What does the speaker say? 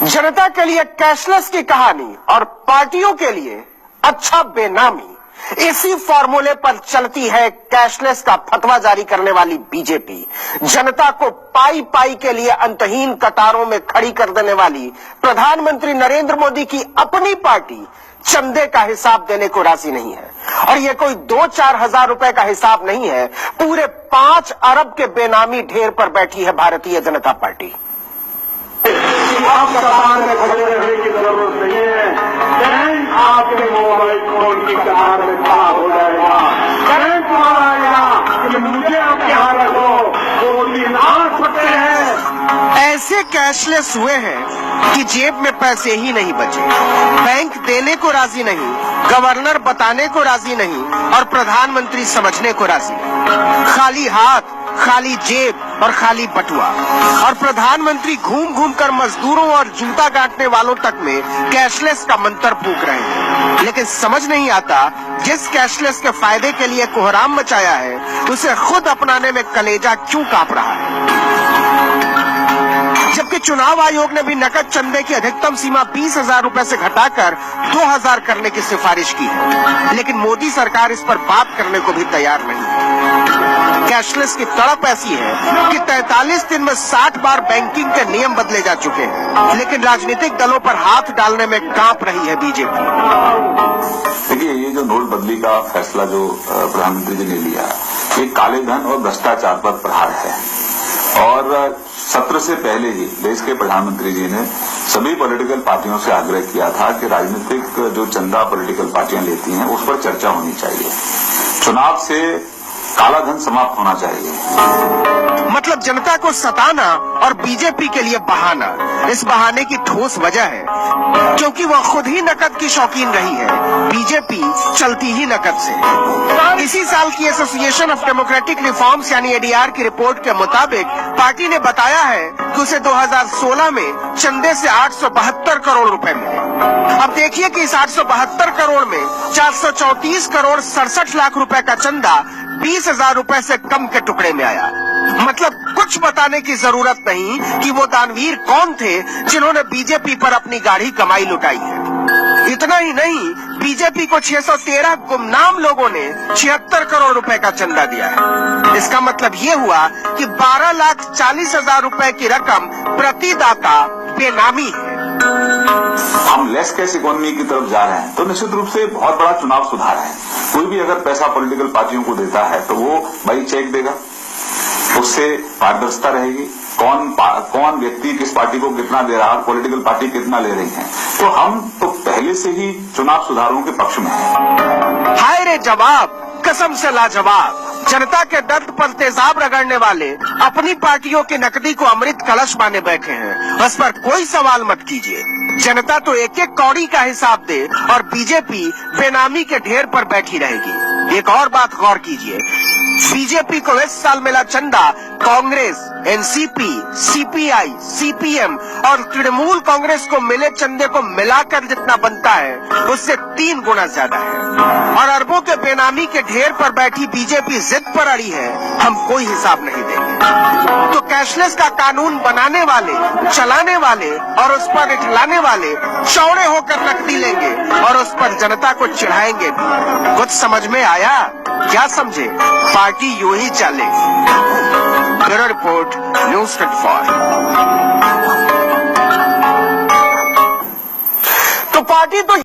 जनता के लिए कैशलेस की कहानी और पार्टियों के लिए अच्छा बेनामी, इसी फॉर्मूले पर चलती है कैशलेस का फतवा जारी करने वाली बीजेपी। जनता को पाई पाई के लिए अंतहीन कतारों में खड़ी कर देने वाली प्रधानमंत्री नरेंद्र मोदी की अपनी पार्टी चंदे का हिसाब देने को राजी नहीं है। और ये कोई 2-4 हजार रुपए का हिसाब नहीं है, पूरे 5 अरब के बेनामी ढेर पर बैठी है भारतीय जनता पार्टी। आप कतार में खड़े रहने की जरूरत नहीं है। बैंक आपके मोबाइल फोन की कतार में खड़ा हो जाएगा। बैंक आएगा कि मुझे आप यहाँ रखो, 2-3 आ सकते हैं। ऐसे कैशलेस हुए हैं कि जेब में पैसे ही नहीं बचे, बैंक देने को राजी नहीं, गवर्नर बताने को राजी नहीं और प्रधानमंत्री समझने को राजी। खाली हाथ, खाली जेब और खाली बटुआ। और प्रधानमंत्री घूम घूम कर मजदूरों और जूता काटने वालों तक में कैशलेस का मंत्र फूंक रहे हैं। लेकिन समझ नहीं आता, जिस कैशलेस के फायदे के लिए कोहराम मचाया है, उसे खुद अपनाने में कलेजा क्यों कांप रहा है। जबकि चुनाव आयोग ने भी नकद चंदे की अधिकतम सीमा 20,000 रुपए से घटाकर 2,000 करने की सिफारिश की है, लेकिन मोदी सरकार इस पर बात करने को भी तैयार नहीं है। कैशलेस की तड़प ऐसी है कि 43 दिन में 60 बार बैंकिंग के नियम बदले जा चुके हैं, लेकिन राजनीतिक दलों पर हाथ डालने में कांप रही है बीजेपी। देखिए, ये जो नोटबंदी का फैसला जो प्रधानमंत्री जी ने लिया, ये काले धन और भ्रष्टाचार पर प्रहार है। और सत्र से पहले ही देश के प्रधानमंत्री जी ने सभी पॉलिटिकल पार्टियों से आग्रह किया था कि राजनीतिक जो चंदा पॉलिटिकल पार्टियां लेती हैं, उस पर चर्चा होनी चाहिए। चुनाव से काला धन समाप्त होना चाहिए। मतलब जनता को सताना और बीजेपी के लिए बहाना। इस बहाने की ठोस वजह है क्योंकि वह खुद ही नकद की शौकीन रही है, बीजेपी चलती ही नकद से। इसी साल की एसोसिएशन ऑफ डेमोक्रेटिक रिफॉर्म्स यानी एडीआर की रिपोर्ट के मुताबिक पार्टी ने बताया है कि उसे 2016 में चंदे से 872 करोड़ रुपए मिले। अब देखिए कि इस 872 करोड़ में 434 करोड़ 67 लाख रुपए का चंदा 20,000 रुपए से कम के टुकड़े में आया। मतलब कुछ बताने की जरूरत नहीं कि वो दानवीर कौन थे जिन्होंने बीजेपी पर अपनी गाढ़ी कमाई लुटाई है। इतना ही नहीं, बीजेपी को 613 गुमनाम लोगों ने 76 करोड़ रुपए का चंदा दिया है। इसका मतलब ये हुआ कि 12,40,000 रुपए की रकम प्रतिदाता बेनामी है। हम लेस कैश इकोनॉमी की तरफ जा रहे हैं, तो निश्चित रूप से बहुत बड़ा चुनाव सुधार है। कोई भी अगर पैसा पॉलिटिकल पार्टियों को देता है तो वो भाई चेक देगा, उससे पारदर्शिता रहेगी, कौन व्यक्ति किस पार्टी को कितना दे रहा है, पॉलिटिकल पार्टी कितना ले रही है। तो हम तो पहले से ही चुनाव सुधारों के पक्ष में हैं। हाय रे जवाब, कसम से लाजवाब। जनता के दर्द पर तेजाब रगड़ने वाले अपनी पार्टियों की नकदी को अमृत कलश माने बैठे हैं। बस पर कोई सवाल मत कीजिए, जनता तो एक एक कौड़ी का हिसाब दे और बीजेपी बेनामी के ढेर पर बैठी रहेगी। एक और बात गौर कीजिए, बीजेपी को इस साल मिला चंदा कांग्रेस, एनसीपी, सीपीआई, सीपीएम और तृणमूल कांग्रेस को मिले चंदे को मिलाकर जितना बनता है, उससे 3 गुना ज्यादा है। और अरबों के बेनामी के ढेर पर बैठी बीजेपी जिद पर अड़ी है, हम कोई हिसाब नहीं देंगे। तो कैशलेस का कानून बनाने वाले, चलाने वाले और उस पर इठलाने वाले चौड़े होकर नकदी लेंगे और उस पर जनता को चिढ़ाएंगे भी। कुछ समझ में आया? क्या समझे? पार्टी यूं ही चलेगी। Bureau report, news 24। तो पार्टी तो